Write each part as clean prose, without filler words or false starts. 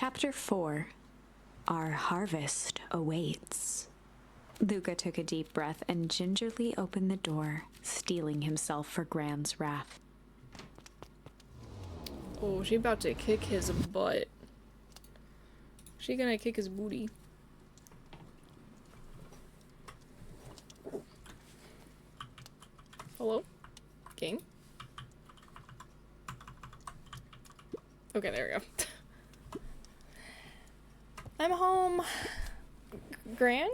Chapter 4. Our harvest awaits. Luca took a deep breath and gingerly opened the door, steeling himself for Gran's wrath. Oh, she about to kick his butt. She gonna kick his booty. Hello? King? Okay, there we go. I'm home. Gran?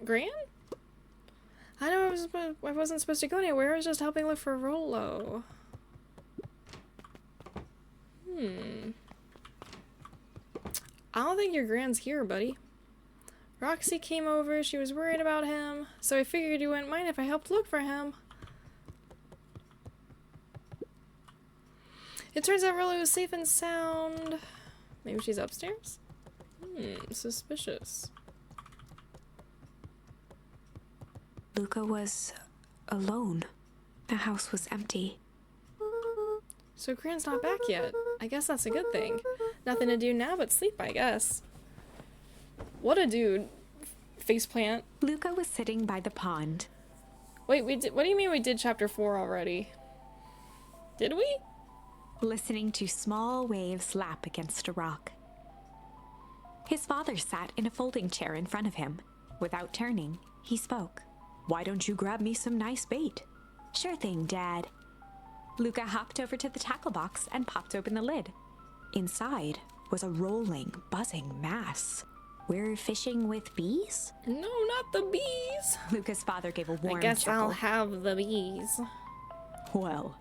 Gran? I know I wasn't supposed to go anywhere. I was just helping look for Rollo. I don't think your Gran's here, buddy. Roxy came over. She was worried about him, so I figured you wouldn't mind if I helped look for him. It turns out Rollo was safe and sound. Maybe she's upstairs? Suspicious. Luca was alone. The house was empty. So Gran's not back yet. I guess that's a good thing. Nothing to do now but sleep, I guess. What a dude. Faceplant. Luca was sitting by the pond. Wait, what do you mean we did chapter 4 already? Did we? Listening to small waves lap against a rock. His father sat in a folding chair in front of him. Without turning, he spoke. "Why don't you grab me some nice bait?" "Sure thing, Dad." Luca hopped over to the tackle box and popped open the lid. Inside was a rolling, buzzing mass. "We're fishing with bees?" No, not the bees. Luca's father gave a warm I guess chuckle. I'll have the bees. "Well,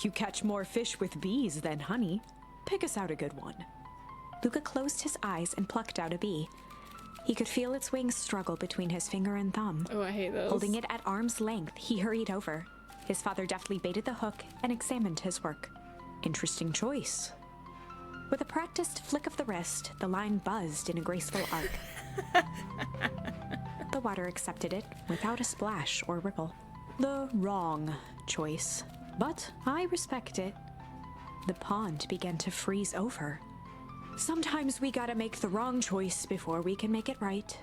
you catch more fish with bees than honey. Pick us out a good one." Luca closed his eyes and plucked out a bee. He could feel its wings struggle between his finger and thumb. Oh, I hate those. Holding it at arm's length, he hurried over. His father deftly baited the hook and examined his work. "Interesting choice." With a practiced flick of the wrist, the line buzzed in a graceful arc. The water accepted it without a splash or ripple. The wrong choice, but I respect it. The pond began to freeze over. Sometimes we gotta make the wrong choice before we can make it right.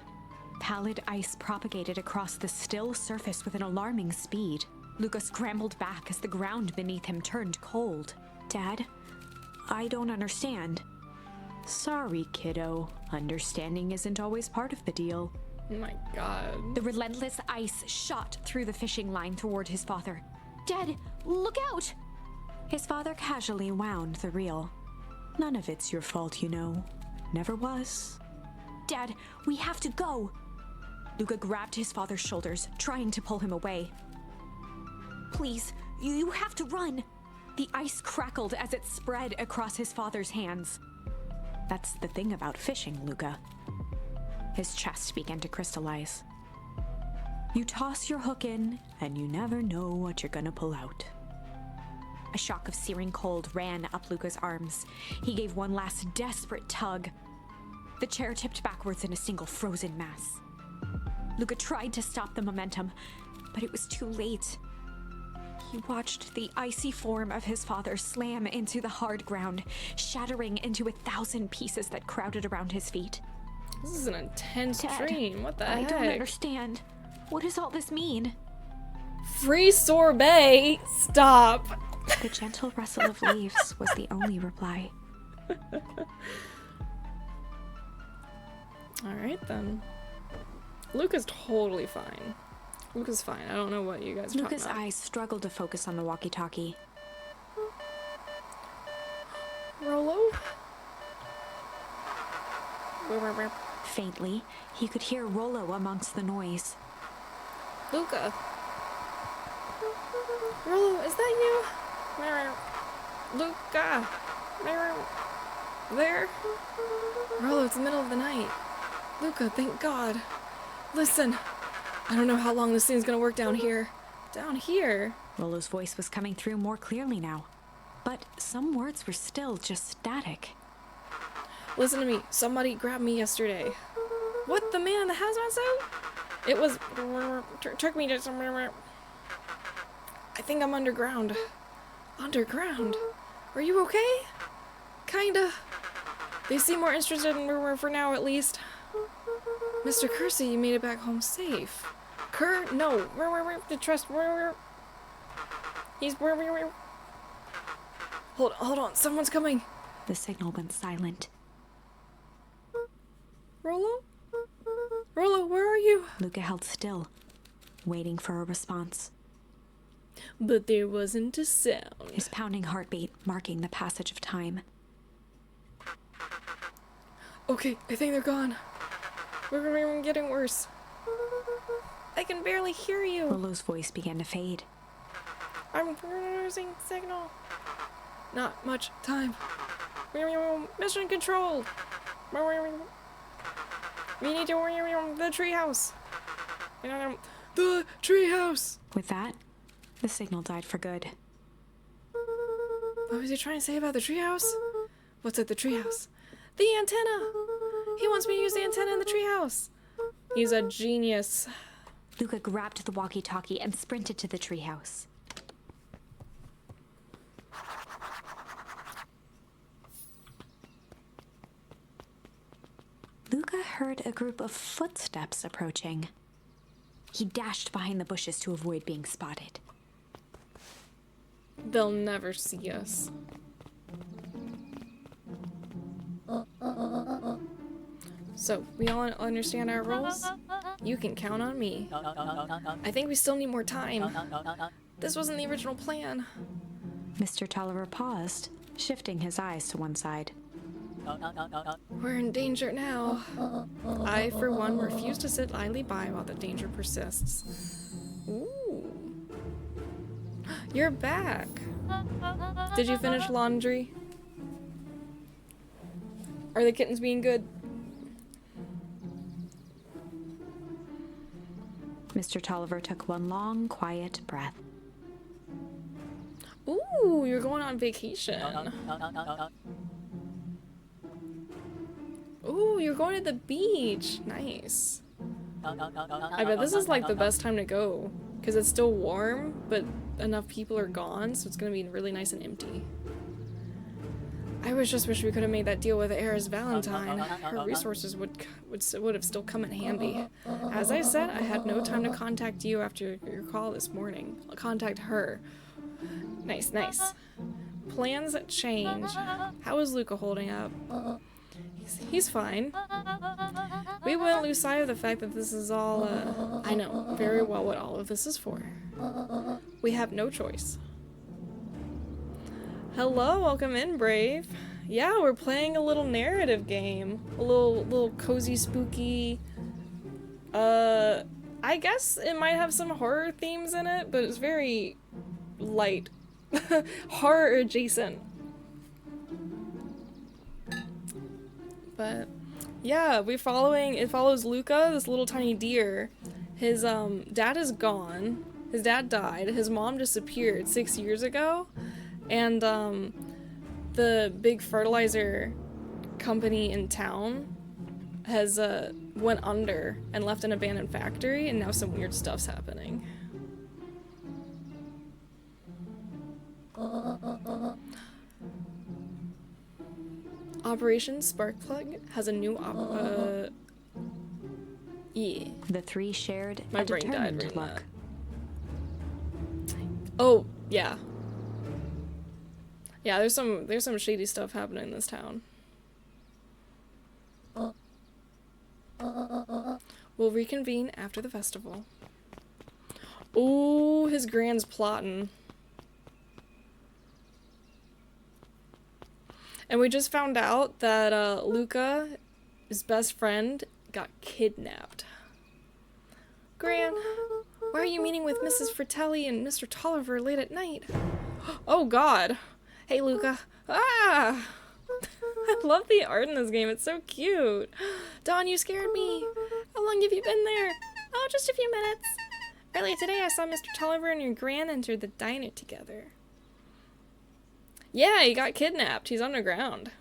Pallid ice propagated across the still surface with an alarming speed. Luca scrambled back as the ground beneath him turned cold. "Dad, I don't understand." "Sorry, kiddo. Understanding isn't always part of the deal." Oh my god. The relentless ice shot through the fishing line toward his father. "Dad, look out!" His father casually wound the reel. "None of it's your fault, you know. Never was." "Dad, we have to go!" Luca grabbed his father's shoulders, trying to pull him away. "Please, you have to run!" The ice crackled as it spread across his father's hands. "That's the thing about fishing, Luca." His chest began to crystallize. "You toss your hook in, and you never know what you're gonna pull out." A shock of searing cold ran up Luca's arms. He gave one last desperate tug. The chair tipped backwards in a single frozen mass. Luca tried to stop the momentum, but it was too late. He watched the icy form of his father slam into the hard ground, shattering into 1,000 pieces that crowded around his feet. This is an intense "Dad, dream. What the I heck? don't understand. What does all this mean?" Free sorbet? Stop. The gentle rustle of leaves was the only reply. Alright then. Luca's totally fine. Luca's fine. I don't know what you guys are Luca's talking about. eyes struggled to focus on the walkie-talkie. Rollo? Faintly, he could hear Rollo amongst the noise. Luca? Rollo, is that you? Luca? There? Rollo, it's the middle of the night. Luca, thank God. Listen, I don't know how long this thing's gonna work down here. Down here? Rollo's voice was coming through more clearly now, but some words were still just static. Listen to me. Somebody grabbed me yesterday. What? The man in the hazmat suit? It was... took me to some... I think I'm underground. Underground? Are you okay? Kinda. They seem more interested in where we're for now, at least. Mr. Kersey, you made it back home safe. Kerr? No. The trust. He's Hold on. Someone's coming. The signal went silent. Rolo? Rolo, where are you? Luca held still, waiting for a response. But there wasn't a sound. His pounding heartbeat marking the passage of time. Okay, I think they're gone. We're getting worse. I can barely hear you. Rolo's voice began to fade. I'm losing signal. Not much time. Mission control. We need to the treehouse. The treehouse. With that, the signal died for good. What was he trying to say about the treehouse? What's at the treehouse? The antenna. He wants me to use the antenna in the treehouse. He's a genius. Luca grabbed the walkie-talkie and sprinted to the treehouse. Luca heard a group of footsteps approaching. He dashed behind the bushes to avoid being spotted. They'll never see us. So, we all understand our roles? You can count on me. I think we still need more time. This wasn't the original plan. Mr. Tolliver paused, shifting his eyes to one side. We're in danger now. I, for one, refuse to sit idly by while the danger persists. Ooh. You're back. Did you finish laundry? Are the kittens being good? Mr. Tolliver took one long, quiet breath. Ooh, you're going on vacation. Ooh, you're going to the beach. Nice. I bet this is like the best time to go because it's still warm, but enough people are gone, so it's gonna be really nice and empty. I just wish we could have made that deal with Era's Valentine. Her resources would have still come in handy. As I said, I had no time to contact you after your call this morning. I'll contact her. Nice, nice. Plans change. How is Luca holding up? He's fine. We wouldn't lose sight of the fact that this is all, I know very well what all of this is for. We have no choice. Hello, welcome in, Brave. Yeah, we're playing a little narrative game. A little cozy, spooky. I guess it might have some horror themes in it, but it's very light. Horror adjacent. But yeah, it follows Luca, this little tiny deer. His dad is gone. His dad died. His mom disappeared 6 years ago. And the big fertilizer company in town has went under and left an abandoned factory, and now some weird stuff's happening. Operation Sparkplug has a new yeah. The three shared My a brain died determined reading look. that. Oh, yeah. Yeah, there's some shady stuff happening in this town. We'll reconvene after the festival. Ooh, his grand's plotting. And we just found out that Luca, his best friend, got kidnapped. Gran, why are you meeting with Mrs. Fratelli and Mr. Tolliver late at night? Oh god. Hey, Luca. Ah! I love the art in this game. It's so cute. Dawn, you scared me. How long have you been there? Oh, just a few minutes. Earlier today, I saw Mr. Tolliver and your gran enter the diner together. Yeah, he got kidnapped. He's underground.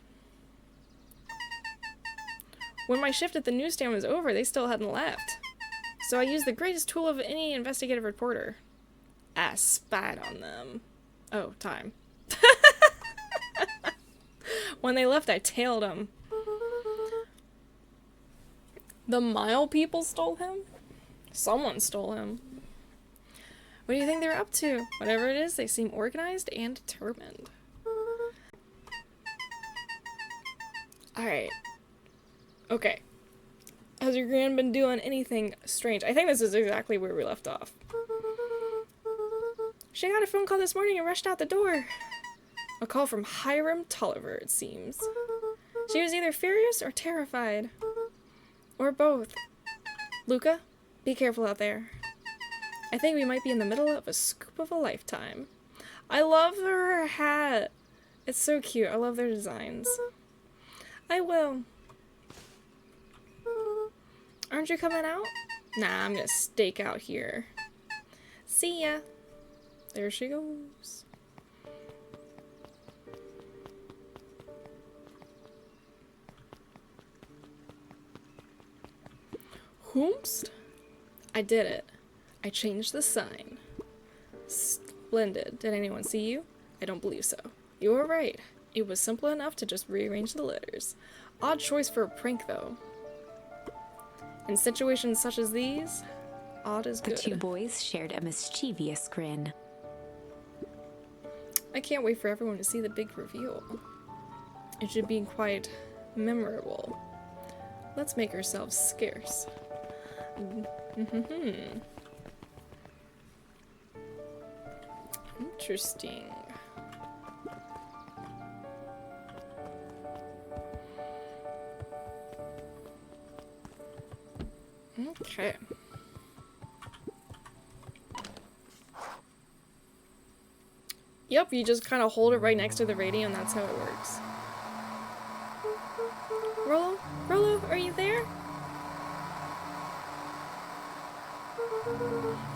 When my shift at the newsstand was over, they still hadn't left. So I used the greatest tool of any investigative reporter. I spied on them. Oh, time. When they left, I tailed them. The Mile people stole him? Someone stole him. What do you think they're up to? Whatever it is, they seem organized and determined. Alright. Okay. Has your gran been doing anything strange? I think this is exactly where we left off. She got a phone call this morning and rushed out the door. A call from Hiram Tolliver, it seems. She was either furious or terrified. Or both. Luca, be careful out there. I think we might be in the middle of a scoop of a lifetime. I love her hat. It's so cute. I love their designs. I will. Aren't you coming out? Nah, I'm gonna stake out here. See ya. There she goes. Whoomst? I did it. I changed the sign. Splendid. Did anyone see you? I don't believe so. You were right. It was simple enough to just rearrange the letters. Odd choice for a prank, though. In situations such as these, odd is good. The two boys shared a mischievous grin. I can't wait for everyone to see the big reveal. It should be quite memorable. Let's make ourselves scarce. Interesting. Okay. Yep, you just kind of hold it right next to the radio and that's how it works. Rollo? Rollo, are you there?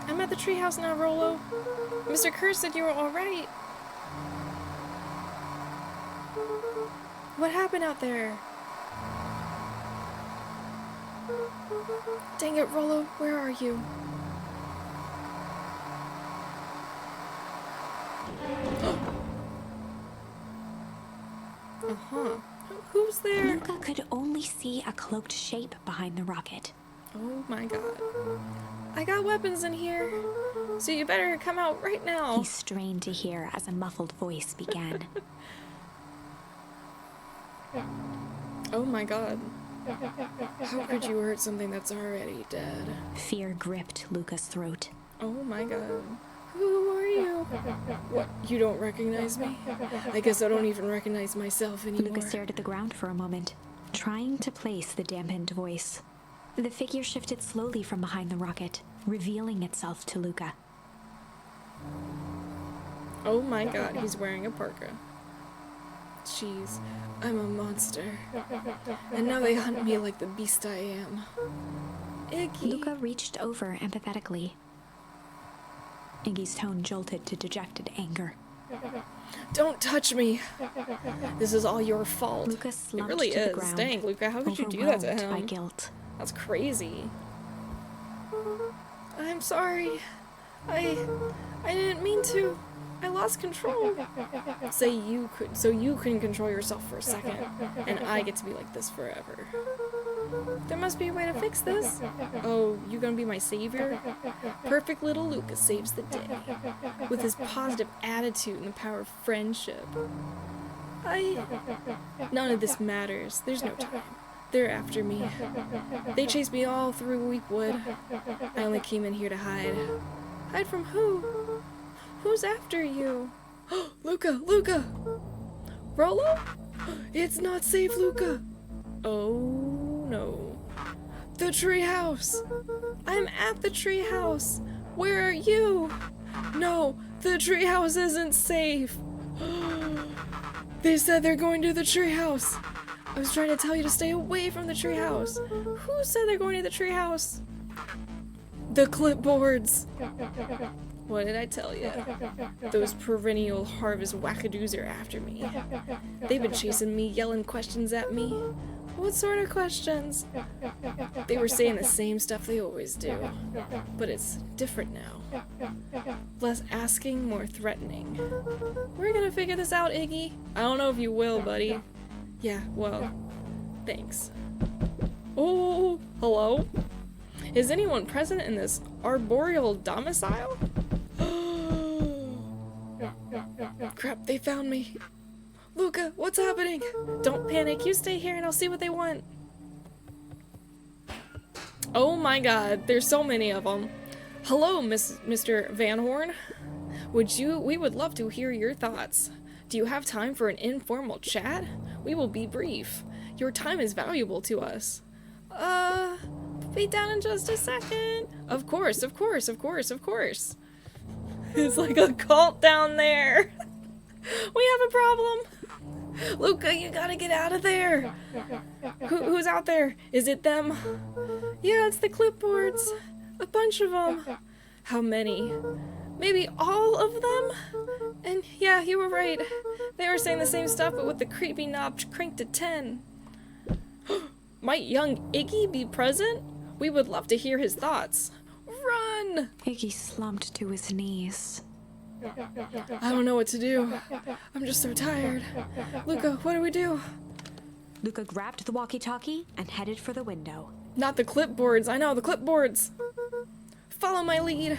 I'm at the treehouse now, Rollo. Mr. Kerr said you were alright. What happened out there? Dang it, Rollo, where are you? Who's there? Luca could only see a cloaked shape behind the rocket. Oh my god. I got weapons in here, so you better come out right now. He strained to hear as a muffled voice began. Oh my god. How could you hurt something that's already dead? Fear gripped Luca's throat. Oh my god. Who are you? What, you don't recognize me? I guess I don't even recognize myself anymore. Luca stared at the ground for a moment, trying to place the dampened voice. The figure shifted slowly from behind the rocket, revealing itself to Luca. Oh my god, he's wearing a parka. Jeez, I'm a monster. And now they hunt me like the beast I am. Iggy. Luca reached over empathetically. Iggy's tone jolted to dejected anger. Don't touch me! This is all your fault. Luca slumped it really to the is. ground, Dang, Luca, how could you do that to overwhelmed him? by guilt. That's crazy. I'm sorry. I didn't mean to. I lost control. So you can control yourself for a second, and I get to be like this forever. There must be a way to fix this. Oh, you gonna be my savior? Perfect little Luca saves the day with his positive attitude and the power of friendship. None of this matters. There's no time. They're after me. They chased me all through Weekwood. I only came in here to hide. Hide from who? Who's after you? Luca! Luca! Rollo? It's not safe, Luca! Oh no. The treehouse! I'm at the treehouse! Where are you? No, the treehouse isn't safe! They said they're going to the treehouse! I was trying to tell you to stay away from the treehouse! Who said they're going to the treehouse? The Clipboards! What did I tell you? Those perennial harvest wackadoos are after me. They've been chasing me, yelling questions at me. What sort of questions? They were saying the same stuff they always do. But it's different now. Less asking, more threatening. We're gonna figure this out, Iggy. I don't know if you will, buddy. Yeah, well, thanks. Oh, hello? Is anyone present in this arboreal domicile? Crap, they found me. Luca, what's happening? Don't panic, you stay here and I'll see what they want. Oh my god, there's so many of them. Hello, Mr. Van Horn. We would love to hear your thoughts. Do you have time for an informal chat? We will be brief. Your time is valuable to us. Be down in just a second. Of course, of course, of course, of course. It's like a cult down there. We have a problem. Luca, you gotta get out of there. Who's out there? Is it them? Yeah, it's the Clipboards. A bunch of them. How many? Maybe all of them? And yeah, you were right. They were saying the same stuff, but with the creepy knob cranked to 10. Might young Iggy be present? We would love to hear his thoughts. Run! Iggy slumped to his knees. I don't know what to do. I'm just so tired. Luca, what do we do? Luca grabbed the walkie-talkie and headed for the window. Not the Clipboards. I know, the Clipboards. Follow my lead.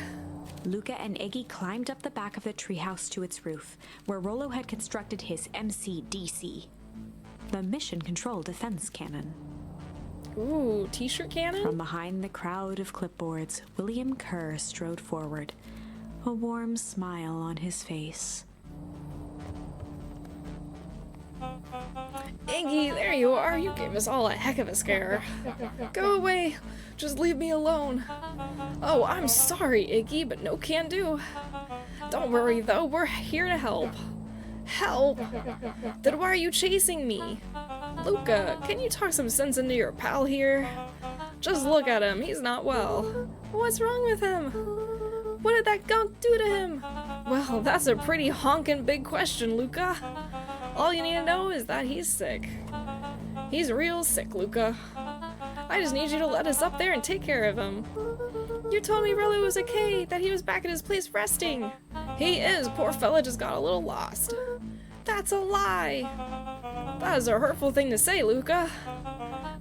Luca and Iggy climbed up the back of the treehouse to its roof, where Rollo had constructed his MCDC, the Mission Control Defense Cannon. Ooh, t-shirt cannon? From behind the crowd of Clipboards, William Kerr strode forward, a warm smile on his face. Iggy, there you are. You gave us all a heck of a scare. Go away. Just leave me alone. Oh, I'm sorry, Iggy, but no can do. Don't worry, though. We're here to help. Help? Then why are you chasing me? Luca, can you talk some sense into your pal here? Just look at him. He's not well. What's wrong with him? What did that gunk do to him? Well, that's a pretty honkin' big question, Luca. All you need to know is that he's sick. He's real sick, Luca. I just need you to let us up there and take care of him. You told me Rollo was okay, that he was back at his place resting. He is, poor fella just got a little lost. That's a lie. That is a hurtful thing to say, Luca.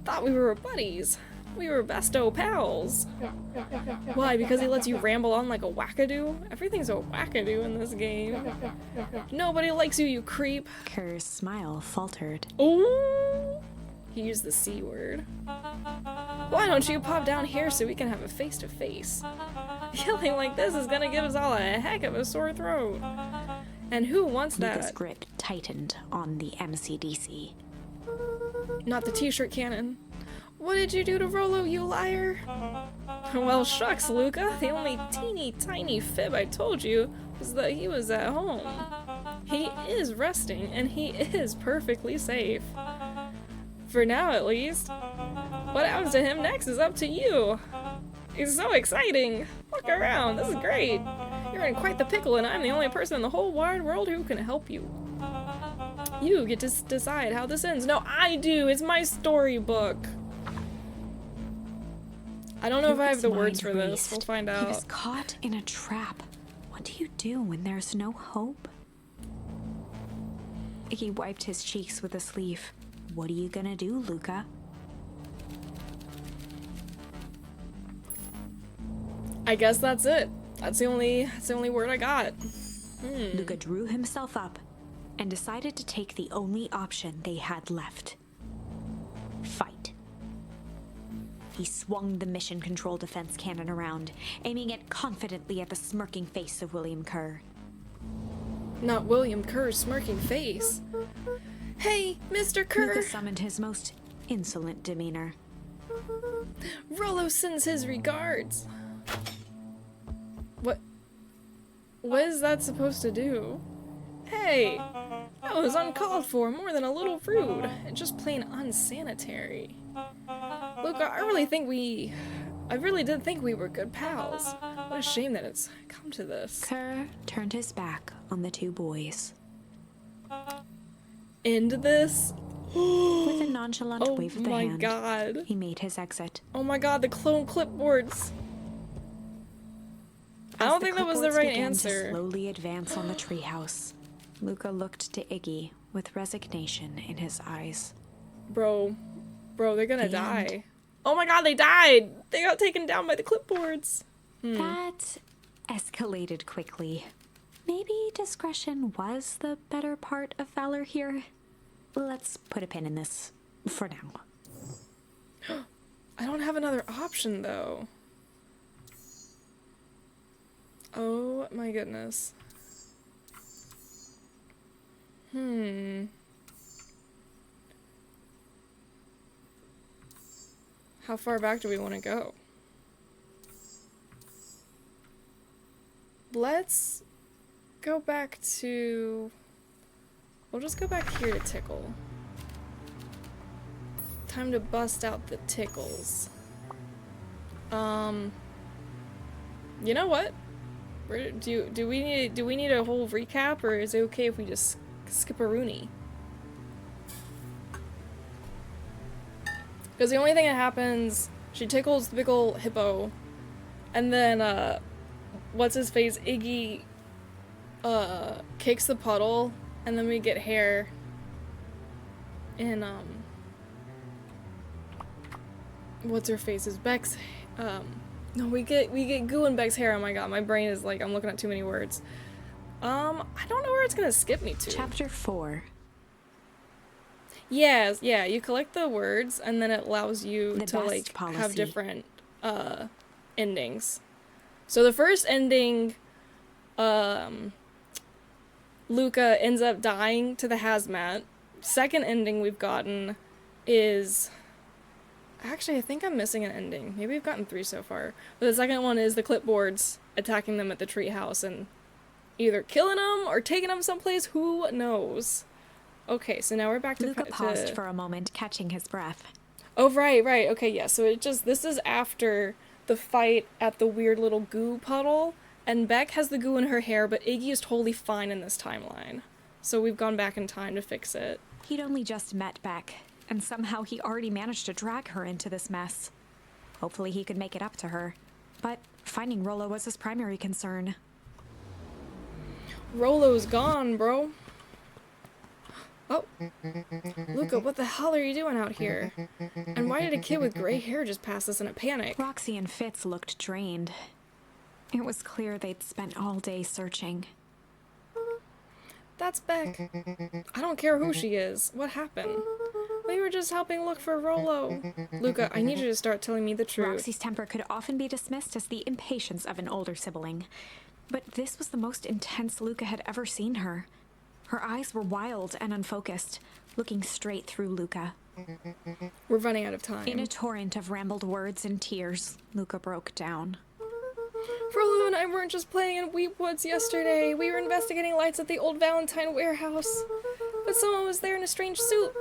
Thought we were buddies. We were besto pals. Why, because he lets you ramble on like a wackadoo? Everything's a wackadoo in this game. Nobody likes you, you creep. Kerr's smile faltered. Ooh! He used the C word. Why don't you pop down here so we can have a face-to-face? Yelling like this is gonna give us all a heck of a sore throat. And who wants that? Luca's grip tightened on the MCDC. Not the t-shirt cannon. What did you do to Rollo, you liar? Well, shucks, Luca. The only teeny tiny fib I told you was that he was at home. He is resting, and he is perfectly safe. For now, at least. What happens to him next is up to you. It's so exciting. Look around. This is great. You're in quite the pickle, and I'm the only person in the whole wide world who can help you. You get to decide how this ends. No, I do. It's my storybook. I don't know if I have the words for this. We'll find out. He was caught in a trap. What do you do when there's no hope? Iggy wiped his cheeks with a sleeve. What are you gonna do, Luca? I guess that's it. That's the only word I got. Luca drew himself up and decided to take the only option they had left. Fight. He swung the Mission Control Defense Cannon around, aiming it confidently at the smirking face of William Kerr. Not William Kerr's smirking face. Hey, Mr. Kerr! Luca summoned his most insolent demeanor. Rollo sends his regards. What is that supposed to do? Hey, that was uncalled for, more than a little rude, and just plain unsanitary. Luca, I really did think we were good pals. What a shame that it's come to this. Kerr turned his back on the two boys. End this? With a nonchalant wave of the hand, God. He made his exit. Oh my god, the clone clipboards. I don't think that was the right answer. To slowly advance on the treehouse, Luca looked to Iggy with resignation in his eyes. Bro, they're gonna The die. end. Oh my god, they died! They got taken down by the clipboards. That escalated quickly. Maybe discretion was the better part of valor here. Let's put a pin in this for now. I don't have another option, though. Oh my goodness. How far back do we want to go? Let's go back to... We'll just go back here to tickle. Time to bust out the tickles. You know what? Do we need a whole recap, or is it okay if we just skip a Rooney? Because the only thing that happens, she tickles the big ol' hippo, and then what's his face, Iggy kicks the puddle, and then we get hair in what's her face's Beck's no, we get goo in Beck's hair. Oh my god, my brain is like, I'm looking at too many words. I don't know where it's gonna skip me to. Chapter 4. Yeah, you collect the words and then it allows you The to best like policy. have different endings. So the first ending, Luca ends up dying to the hazmat. Second ending we've gotten is... Actually, I think I'm missing an ending. Maybe we've gotten 3 so far. But the second one is the clipboards attacking them at the treehouse and either killing them or taking them someplace. Who knows? Okay, so now we're back to... Luca paused for a moment, catching his breath. Oh, right. Okay, yeah. So this is after the fight at the weird little goo puddle. And Beck has the goo in her hair, but Iggy is totally fine in this timeline. So we've gone back in time to fix it. He'd only just met Beck, and somehow he already managed to drag her into this mess. Hopefully he could make it up to her. But finding Rollo was his primary concern. Rollo's gone, bro. Oh. Luca, what the hell are you doing out here? And why did a kid with gray hair just pass us in a panic? Roxy and Fitz looked drained. It was clear they'd spent all day searching. That's Beck. I don't care who she is. What happened? We were just helping look for Rollo. Luca, I need you to start telling me the truth. Roxy's temper could often be dismissed as the impatience of an older sibling. But this was the most intense Luca had ever seen her. Her eyes were wild and unfocused, looking straight through Luca. We're running out of time. In a torrent of rambled words and tears, Luca broke down. Rollo and I weren't just playing in Weep Woods yesterday. We were investigating lights at the old Valentine warehouse. But someone was there in a strange suit.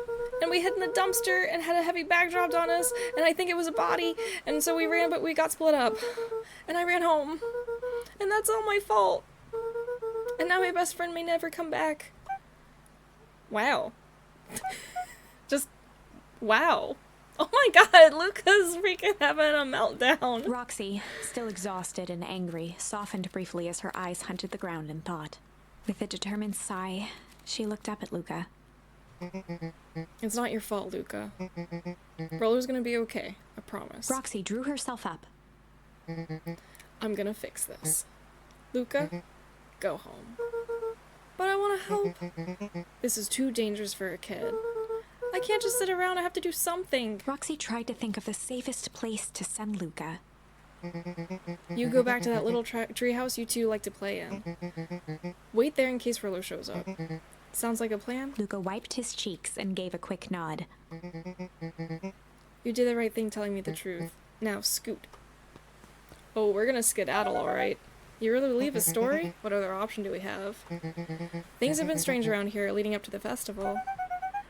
And we hid in the dumpster and had a heavy bag dropped on us. And I think it was a body. And so we ran, but we got split up. And I ran home. And that's all my fault. And now my best friend may never come back. Wow. Just, wow. Oh my god, Luca's freaking having a meltdown. Roxy, still exhausted and angry, softened briefly as her eyes hunted the ground in thought. With a determined sigh, she looked up at Luca. It's not your fault, Luca. Roller's gonna be okay, I promise. Roxy drew herself up. I'm gonna fix this. Luca, go home. But I wanna help. This is too dangerous for a kid. I can't just sit around, I have to do something. Roxy tried to think of the safest place to send Luca. You go back to that little treehouse you two like to play in. Wait there in case Rollo shows up. Sounds like a plan? Luca wiped his cheeks and gave a quick nod. You did the right thing telling me the truth. Now, scoot. Oh, we're gonna skedaddle, alright. You really believe his story? What other option do we have? Things have been strange around here leading up to the festival.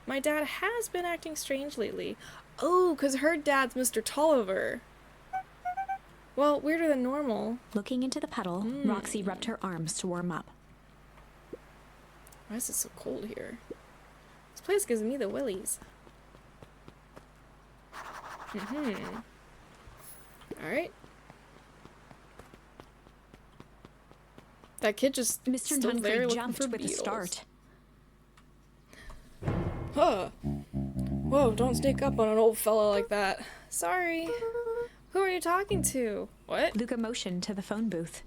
My dad has been acting strange lately. Oh, 'cause her dad's Mr. Tolliver. Well, weirder than normal. Looking into the puddle, Roxy rubbed her arms to warm up. Why is it so cold here? This place gives me the willies. Alright. That kid just Mr. still there Dunkley looking jumped for with a beetles. start. Huh. Whoa, don't sneak up on an old fella like that. Sorry. Who are you talking to? What? Luca motioned to the phone booth.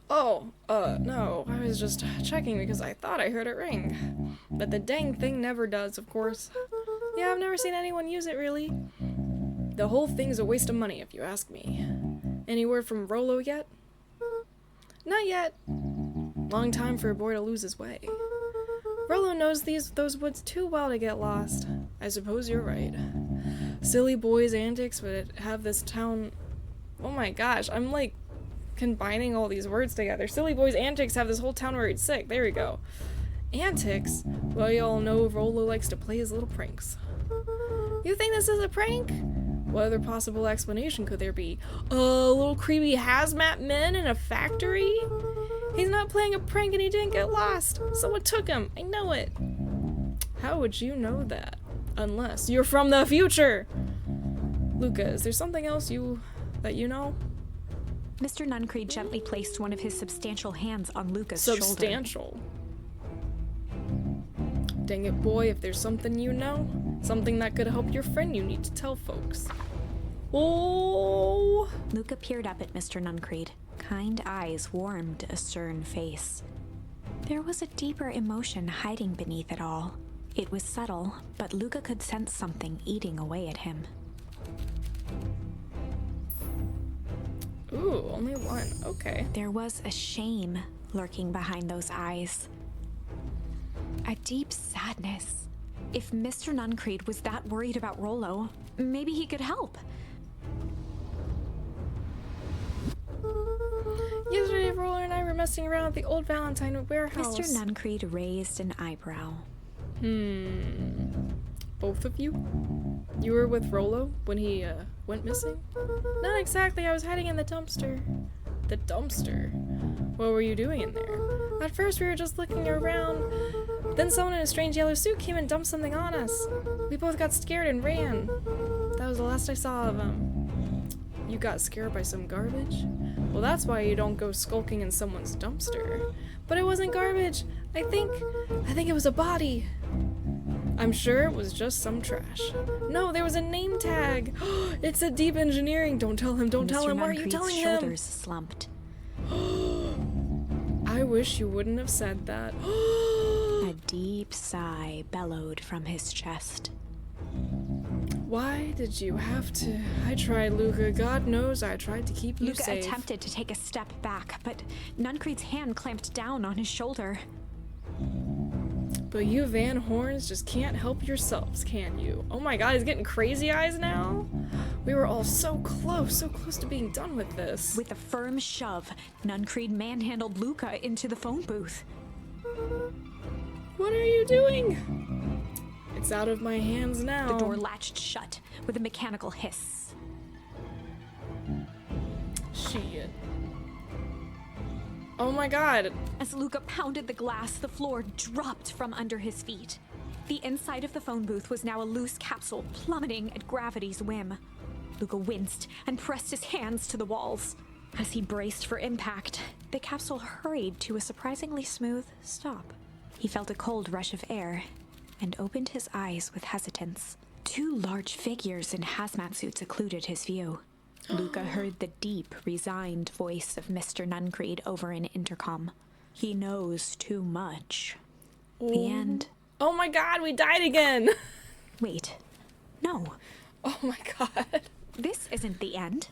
Oh, no. I was just checking because I thought I heard it ring. But the dang thing never does, of course. Yeah, I've never seen anyone use it, really. The whole thing's a waste of money, if you ask me. Any word from Rollo yet? Not yet. Long time for a boy to lose his way. Rollo knows those woods too well to get lost. I suppose you're right. Silly boys' antics would have this town... Oh my gosh, I'm like combining all these words together. Silly boys' antics have this whole town worried sick. There we go. Antics? Well, you all know Rollo likes to play his little pranks. You think this is a prank? What other possible explanation could there be? Little creepy hazmat men in a factory? He's not playing a prank and he didn't get lost. Someone took him. I know it. How would you know that? Unless you're from the future! Luca, is there something else that you know? Mr. Nuncreed gently placed one of his substantial hands on Luca's shoulder. Substantial? Dang it, boy, if there's something you know, something that could help your friend, you need to tell folks. Oh! Luca peered up at Mr. Nuncreed. Kind eyes warmed a stern face. There was a deeper emotion hiding beneath it all. It was subtle, but Luca could sense something eating away at him. Ooh, only one. Okay. There was a shame lurking behind those eyes. A deep sadness. If Mr. Nuncreed was that worried about Rollo, maybe he could help. Yesterday, Rollo and I were messing around at the old Valentine warehouse. Mr. Nuncreed raised an eyebrow. Both of you? You were with Rollo when he, went missing? Not exactly, I was hiding in the dumpster. The dumpster? What were you doing in there? At first we were just looking around, then someone in a strange yellow suit came and dumped something on us. We both got scared and ran. That was the last I saw of him. You got scared by some garbage? Well, that's why you don't go skulking in someone's dumpster. But it wasn't garbage. I think it was a body. I'm sure it was just some trash. No, there was a name tag. It's a deep engineering. Don't tell him. Don't tell him. Why are you telling him? Shoulders slumped. I wish you wouldn't have said that. A deep sigh bellowed from his chest. Why did you have to? I tried, Luca. God knows I tried to keep you safe. Luca attempted to take a step back, but Nuncreed's hand clamped down on his shoulder. But you Van Horns just can't help yourselves, can you? Oh my god, he's getting crazy eyes now? We were all so close to being done with this. With a firm shove, Nuncreed manhandled Luca into the phone booth. What are you doing? It's out of my hands now. The door latched shut with a mechanical hiss. Shit. Oh my god. As Luca pounded the glass, the floor dropped from under his feet. The inside of the phone booth was now a loose capsule plummeting at gravity's whim. Luca winced and pressed his hands to the walls. As he braced for impact, the capsule hurried to a surprisingly smooth stop. He felt a cold rush of air and opened his eyes with hesitance. Two large figures in hazmat suits occluded his view. Luca heard the deep, resigned voice of Mr. Nuncreed over an intercom. He knows too much. The end. Oh my god, we died again! Wait. No. Oh my god. This isn't the end.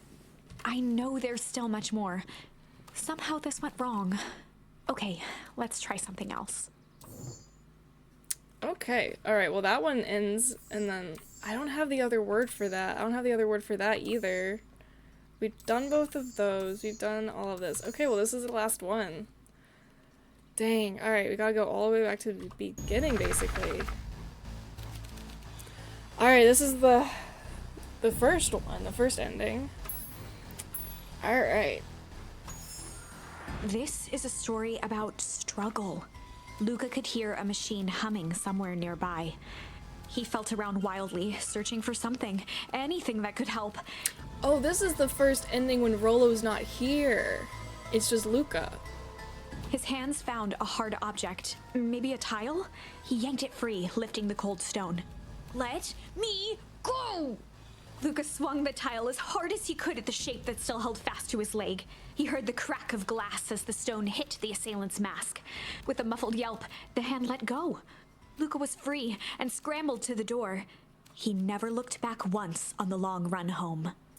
I know there's still much more. Somehow this went wrong. Okay, let's try something else. Okay, alright, well that one ends, and then I don't have the other word for that. I don't have the other word for that either. We've done both of those. We've done all of this. Okay, well this is the last one. Dang, alright, we gotta go all the way back to the beginning, basically. Alright, this is the first one, the first ending. Alright. This is a story about struggle. Luca could hear a machine humming somewhere nearby. He felt around wildly, searching for something, anything that could help. Oh, this is the first ending when Rollo's not here. It's just Luca. His hands found a hard object, maybe a tile? He yanked it free, lifting the cold stone. Let me go! Luca swung the tile as hard as he could at the shape that still held fast to his leg. He heard the crack of glass as the stone hit the assailant's mask. With a muffled yelp, the hand let go. Luca was free and scrambled to the door. He never looked back once on the long run home.